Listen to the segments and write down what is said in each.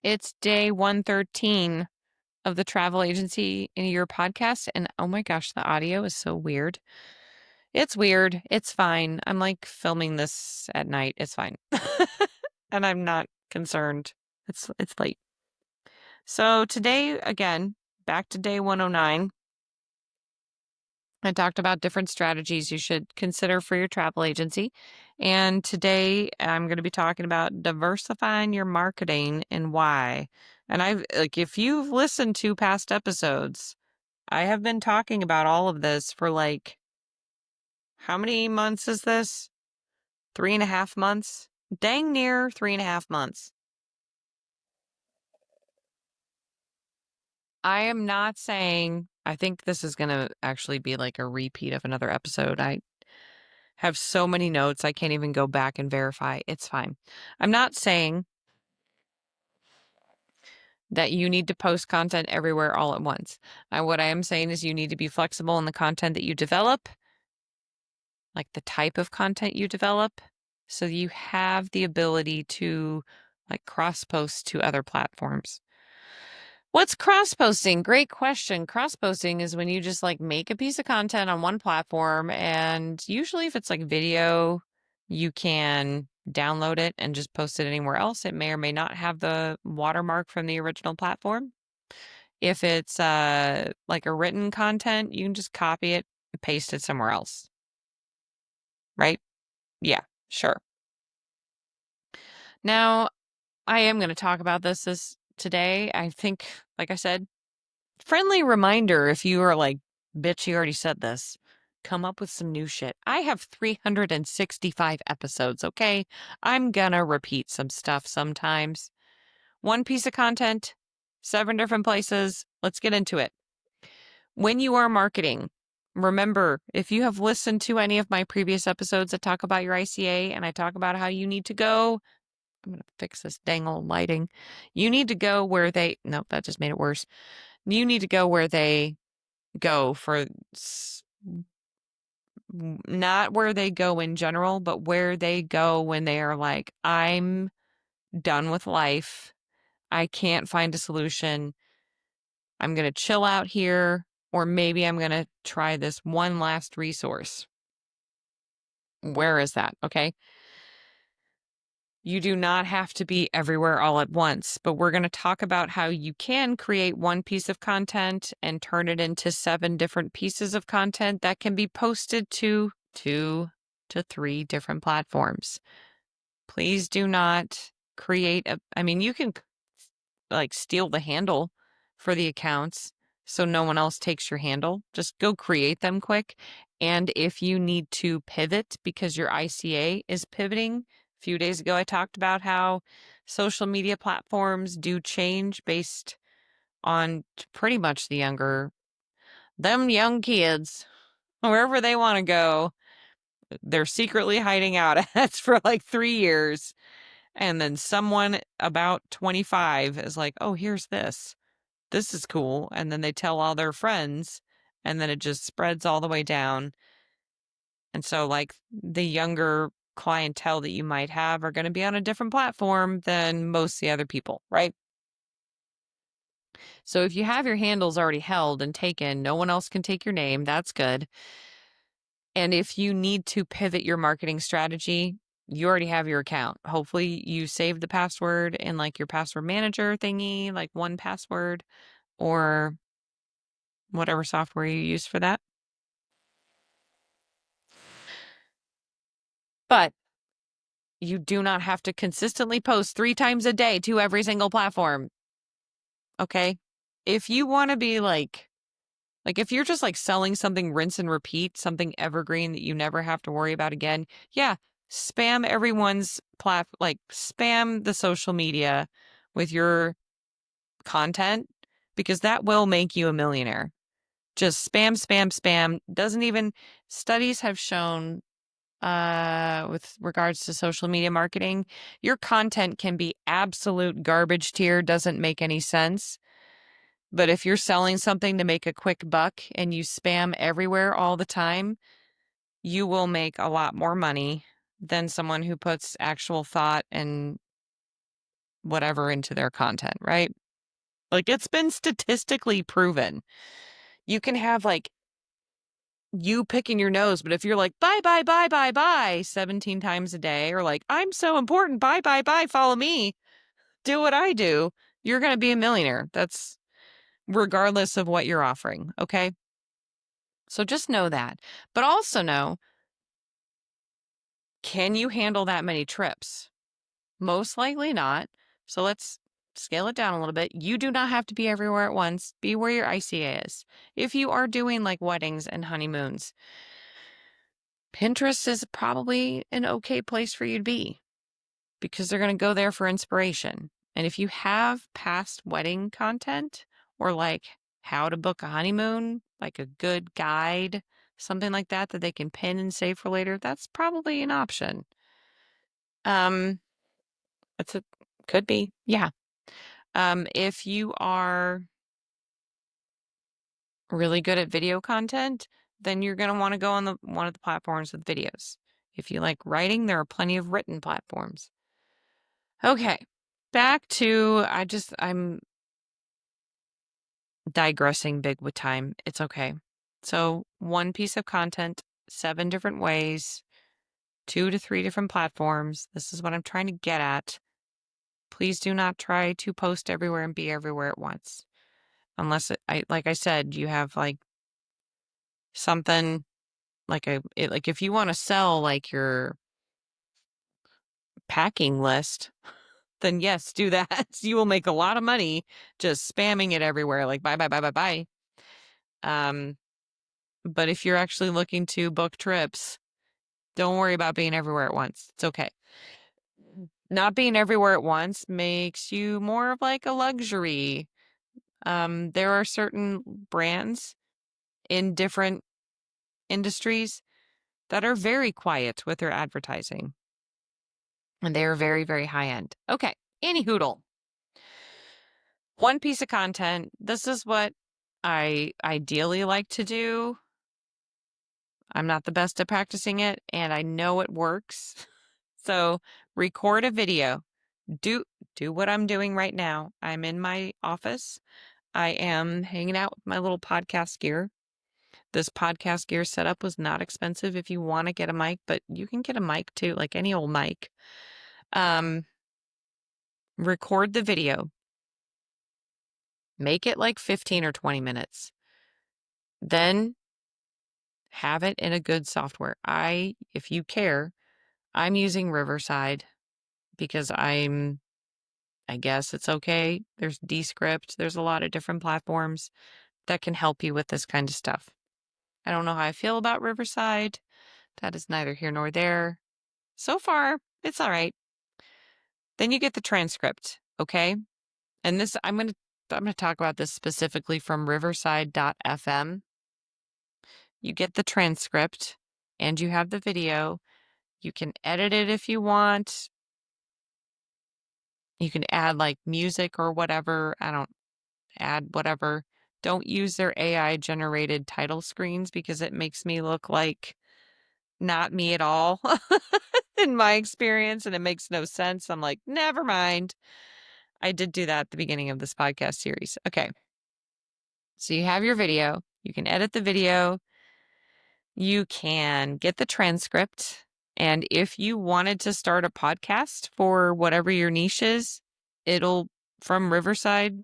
It's day 113 of the Travel Agency in a Year podcast. And oh my gosh, the audio is so weird. It's weird. It's fine. I'm like filming this at night. It's fine. And I'm not concerned. It's late. So today, again, back to day 109. I talked about different strategies you should consider for your travel agency. And today I'm going to be talking about diversifying your marketing and why. And if you've listened to past episodes, I have been talking about all of this for how many months is this? 3.5 months? Dang near 3.5 months. I am not saying, I think this is going to actually be like a repeat of another episode. I have so many notes, I can't even go back and verify. It's fine. I'm not saying that you need to post content everywhere all at once. What I am saying is you need to be flexible in the content that you develop, like the type of content you develop, so you have the ability to cross post to other platforms. What's cross posting? Great question. Cross posting is when you just make a piece of content on one platform, and usually if it's video, you can download it and just post it anywhere else. It may or may not have the watermark from the original platform. If it's like a written content, you can just copy it and paste it somewhere else. Right? Yeah, sure. Now, I am going to talk about this today. I think, like I said, friendly reminder if you are like, bitch, you already said this. Come up with some new shit. I have 365 episodes, okay? I'm gonna repeat some stuff sometimes. One piece of content, 7 different places. Let's get into it. When you are marketing, remember, if you have listened to any of my previous episodes that talk about your ICA and I talk about how you need to go, I'm going to fix this dang old lighting. You need to go where nope, that just made it worse. You need to go where they go for, not where they go in general, but where they go when they are like, I'm done with life. I can't find a solution. I'm going to chill out here, or maybe I'm going to try this one last resource. Where is that? Okay. You do not have to be everywhere all at once, but we're going to talk about how you can create one piece of content and turn it into 7 different pieces of content that can be posted to 2 to 3 different platforms. Please do not create you can steal the handle for the accounts so no one else takes your handle. Just go create them quick. And if you need to pivot because your ICA is pivoting, a few days ago I talked about how social media platforms do change based on pretty much them young kids, wherever they want to go. They're secretly hiding out at for 3 years. And then someone about 25 is like, oh, here's this. This is cool. And then they tell all their friends, and then it just spreads all the way down. And so, the younger clientele that you might have are going to be on a different platform than most of the other people, right? So if you have your handles already held and taken, no one else can take your name. That's good. And if you need to pivot your marketing strategy, you already have your account. Hopefully you saved the password in your password manager thingy, like 1Password or whatever software you use for that. But you do not have to consistently post 3 times a day to every single platform. Okay? If you want to be if you're just selling something rinse and repeat, something evergreen that you never have to worry about again, yeah, spam everyone's spam the social media with your content because that will make you a millionaire. Just spam, spam, spam. Studies have shown with regards to social media marketing, your content can be absolute garbage tier, doesn't make any sense. But if you're selling something to make a quick buck and you spam everywhere all the time, you will make a lot more money than someone who puts actual thought and whatever into their content, right? Like, it's been statistically proven. You can have, like, you picking your nose, but if you're like, bye, bye, bye, bye, bye, 17 times a day, or like, I'm so important, bye, bye, bye, follow me, do what I do, you're going to be a millionaire. That's regardless of what you're offering, okay? So just know that. But also know, can you handle that many trips? Most likely not. So let's scale it down a little bit. You do not have to be everywhere at once. Be where your ICA is. If you are doing like weddings and honeymoons, Pinterest is probably an okay place for you to be because they're going to go there for inspiration. And if you have past wedding content or like how to book a honeymoon, like a good guide, something like that that they can pin and save for later, that's probably an option. That's a could be. Yeah. If you are really good at video content, then you're going to want to go on one of the platforms with videos. If you like writing, there are plenty of written platforms. Okay. Back to I'm digressing big with time. It's okay. So, one piece of content, 7 different ways, 2 to 3 different platforms. This is what I'm trying to get at. Please do not try to post everywhere and be everywhere at once. Unless like I said, you have like something like like if you want to sell like your packing list, then yes, do that. You will make a lot of money just spamming it everywhere, like bye, bye, bye, bye, bye. But if you're actually looking to book trips, don't worry about being everywhere at once. It's okay. Not being everywhere at once makes you more of like a luxury. There are certain brands in different industries that are very quiet with their advertising. And they are very, very high end. Okay, any hoodle. One piece of content. This is what I ideally like to do. I'm not the best at practicing it, and I know it works. So record a video. Do what I'm doing right now. I'm in my office. I am hanging out with my little podcast gear. This podcast gear setup was not expensive if you want to get a mic, but you can get a mic too, like any old mic. Record the video. Make it like 15 or 20 minutes. Then have it in a good software. If you care, I'm using Riverside because I guess it's okay. There's Descript. There's a lot of different platforms that can help you with this kind of stuff. I don't know how I feel about Riverside. That is neither here nor there. So far, it's all right. Then you get the transcript, okay? And this I'm going to talk about this specifically from riverside.fm. You get the transcript and you have the video. You can edit it if you want. You can add like music or whatever. I don't add whatever. Don't use their AI generated title screens because it makes me look like not me at all in my experience and it makes no sense. I'm like, never mind. I did do that at the beginning of this podcast series. Okay. So you have your video. You can edit the video. You can get the transcript. And if you wanted to start a podcast for whatever your niche is, it'll, from Riverside,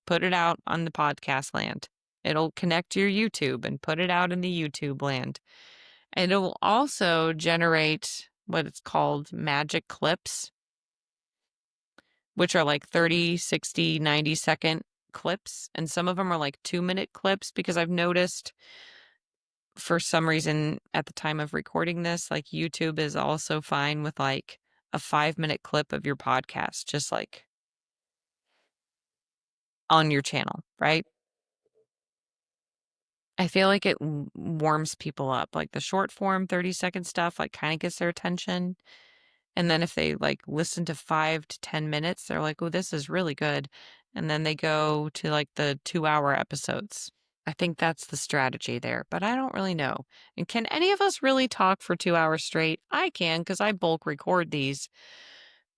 put it out on the podcast land. It'll connect to your YouTube and put it out in the YouTube land. And it will also generate what it's called magic clips, which are like 30, 60, 90-second clips. And some of them are like 2-minute clips because I've noticed for some reason at the time of recording this, like YouTube is also fine with like a 5-minute clip of your podcast, just like on your channel, right? I feel like it warms people up. Like the short form 30-second stuff, like kind of gets their attention. And then if they like listen to 5 to 10 minutes, they're like, oh, this is really good. And then they go to like the 2-hour episodes. I think that's the strategy there, but I don't really know. And can any of us really talk for 2 hours straight? I can because I bulk record these,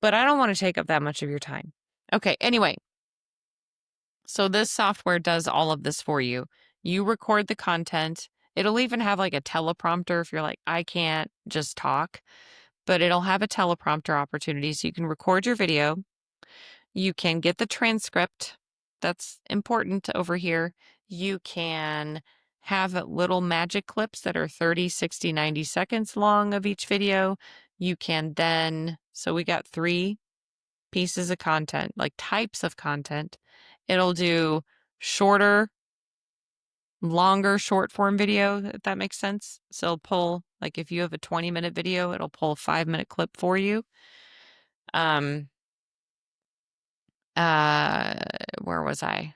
but I don't want to take up that much of your time. Okay, anyway. So this software does all of this for you. You record the content. It'll even have like a teleprompter if you're like, I can't just talk, but it'll have a teleprompter opportunity. So you can record your video. You can get the transcript. That's important over here. You can have little magic clips that are 30, 60, 90 seconds long of each video. You can then, so we got 3 pieces of content, like types of content. It'll do shorter, longer short form video, if that makes sense. So it'll pull, like if you have a 20-minute video, it'll pull a 5-minute clip for you. Where was I?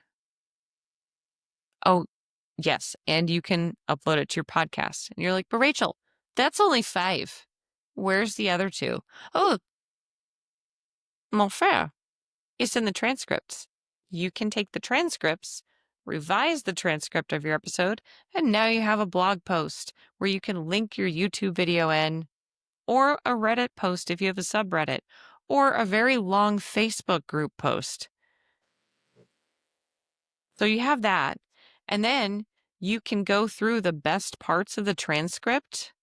Oh, yes. And you can upload it to your podcast. And you're like, but Rachel, that's only 5. Where's the other 2? Oh, mon frère, it's in the transcripts. You can take the transcripts, revise the transcript of your episode, and now you have a blog post where you can link your YouTube video in, or a Reddit post if you have a subreddit, or a very long Facebook group post. So you have that. And then you can go through the best parts of the transcript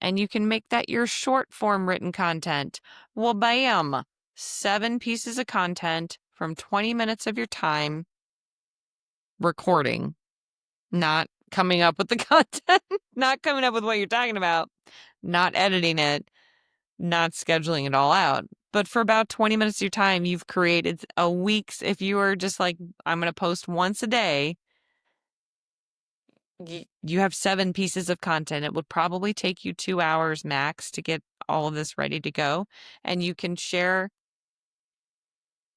and you can make that your short form written content. Well, bam, 7 pieces of content from 20 minutes of your time recording, not coming up with the content, not coming up with what you're talking about, not editing it, not scheduling it all out. But for about 20 minutes of your time, you've created a week's, if you are just like, I'm going to post once a day, you have 7 pieces of content. It would probably take you 2 hours max to get all of this ready to go. And you can share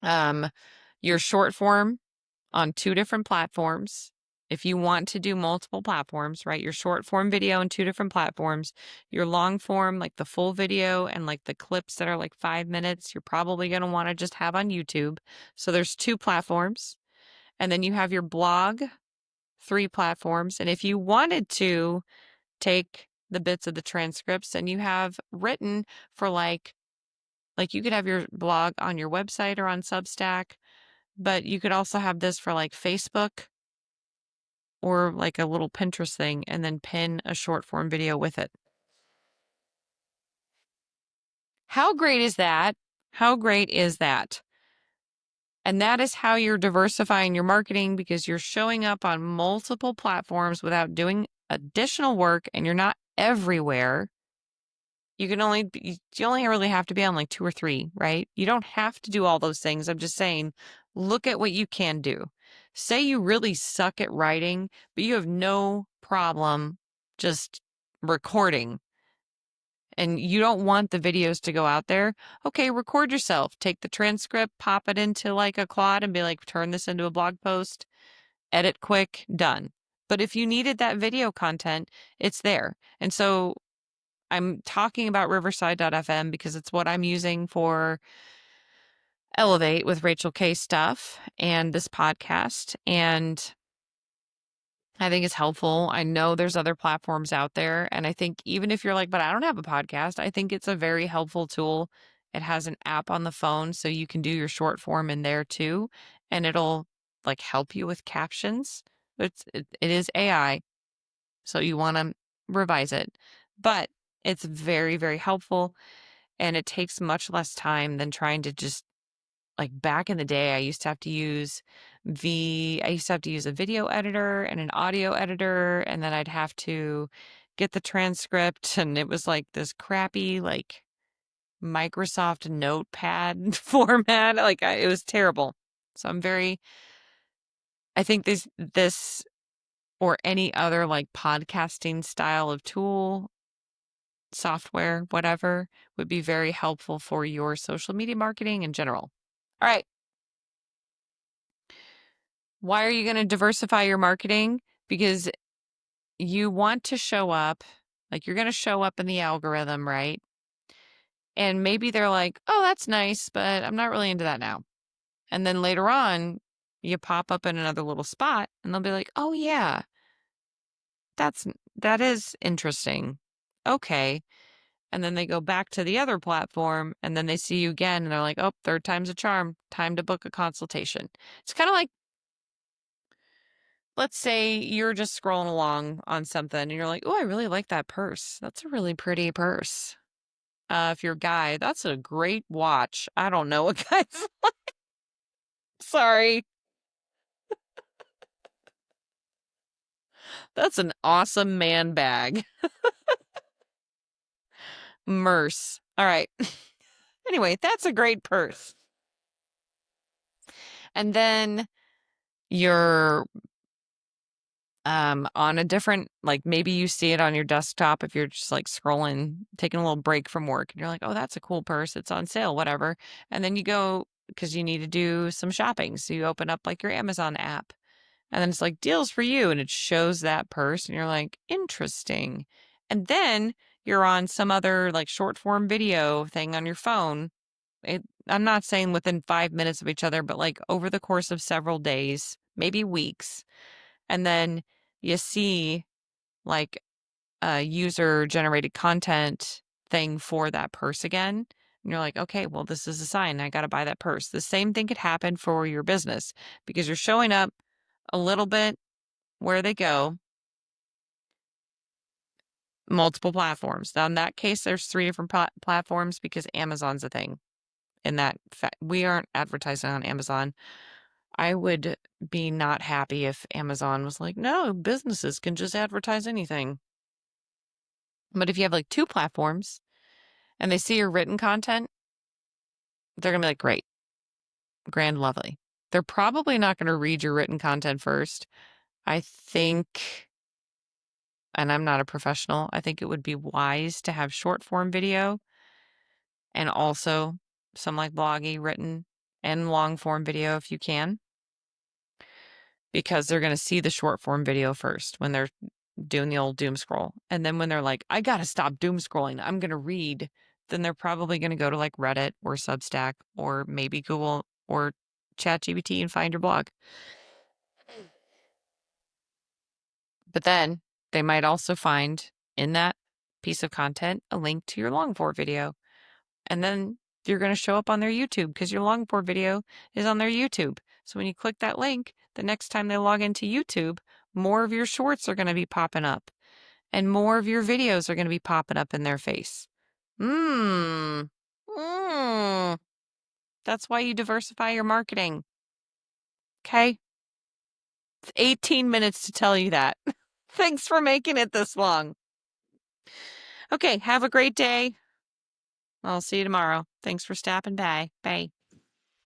your short form on 2 different platforms. If you want to do multiple platforms, right? Your short form video on 2 different platforms, your long form, like the full video and like the clips that are like 5 minutes, you're probably going to want to just have on YouTube. So there's 2 platforms. And then you have your blog, 3 platforms. And if you wanted to take the bits of the transcripts and you have written for like you could have your blog on your website or on Substack, but you could also have this for like Facebook or like a little Pinterest thing and then pin a short form video with it. How great is that? How great is that? And that is how you're diversifying your marketing, because you're showing up on multiple platforms without doing additional work and you're not everywhere. You only really have to be on like 2 or 3, right? You don't have to do all those things. I'm just saying, look at what you can do. Say you really suck at writing, but you have no problem just recording and you don't want the videos to go out there. Okay, record yourself. Take the transcript, pop it into like a Claude and be like, turn this into a blog post, edit quick, done. But if you needed that video content, it's there. And so I'm talking about Riverside.fm because it's what I'm using for Elevate with Rachel K stuff and this podcast. And I think it's helpful. I know there's other platforms out there. And I think even if you're like, but I don't have a podcast, I think it's a very helpful tool. It has an app on the phone so you can do your short form in there too. And it'll like help you with captions. It is AI. So you want to revise it. But it's very, very helpful. And it takes much less time than trying to just, like back in the day, I used to have to use a video editor and an audio editor, and then I'd have to get the transcript, and it was like this crappy, like Microsoft Notepad format. Like it was terrible. So I think this or any other like podcasting style of tool, software, whatever, would be very helpful for your social media marketing in general. All right. Why are you going to diversify your marketing? Because you want to show up, like you're going to show up in the algorithm, right? And maybe they're like, oh, that's nice, but I'm not really into that now. And then later on, you pop up in another little spot and they'll be like, oh, yeah, that is interesting. Okay. and then they go back to the other platform, and then they see you again, and they're like, oh, third time's a charm. Time to book a consultation. It's kind of like, let's say you're just scrolling along on something, and you're like, oh, I really like that purse. That's a really pretty purse. If you're a guy, that's a great watch. I don't know what guys like. Sorry. That's an awesome man bag. Merce. All right. Anyway, that's a great purse. And then you're on a different, like maybe you see it on your desktop if you're just like scrolling, taking a little break from work, and you're like, oh, that's a cool purse. It's on sale, whatever. And then you go because you need to do some shopping. So you open up like your Amazon app, and then it's like deals for you, and it shows that purse, and you're like, interesting. And then you're on some other like short form video thing on your phone. I'm not saying within 5 minutes of each other, but like over the course of several days, maybe weeks. And then you see like a user generated content thing for that purse again. And you're like, okay, well, this is a sign. I got to buy that purse. The same thing could happen for your business because you're showing up a little bit where they go, multiple platforms. Now, in that case, there's 3 different platforms because Amazon's a thing. In that fact, we aren't advertising on Amazon. I would be not happy if Amazon was like, no, businesses can just advertise anything. But if you have like 2 platforms and they see your written content, they're going to be like, great, grand, lovely. They're probably not going to read your written content first. I think, and I'm not a professional, I think it would be wise to have short form video and also some like bloggy written and long form video if you can, because they're going to see the short form video first when they're doing the old doom scroll. And then when they're like, I got to stop doom scrolling, I'm going to read, then they're probably going to go to like Reddit or Substack or maybe Google or ChatGPT and find your blog. But then they might also find in that piece of content a link to your long form video. And then you're going to show up on their YouTube because your long form video is on their YouTube. So when you click that link, the next time they log into YouTube, more of your shorts are going to be popping up and more of your videos are going to be popping up in their face. Mmm. Mmm. That's why you diversify your marketing. Okay? It's 18 minutes to tell you that. Thanks for making it this long. Okay, have a great day. I'll see you tomorrow. Thanks for stopping by. Bye.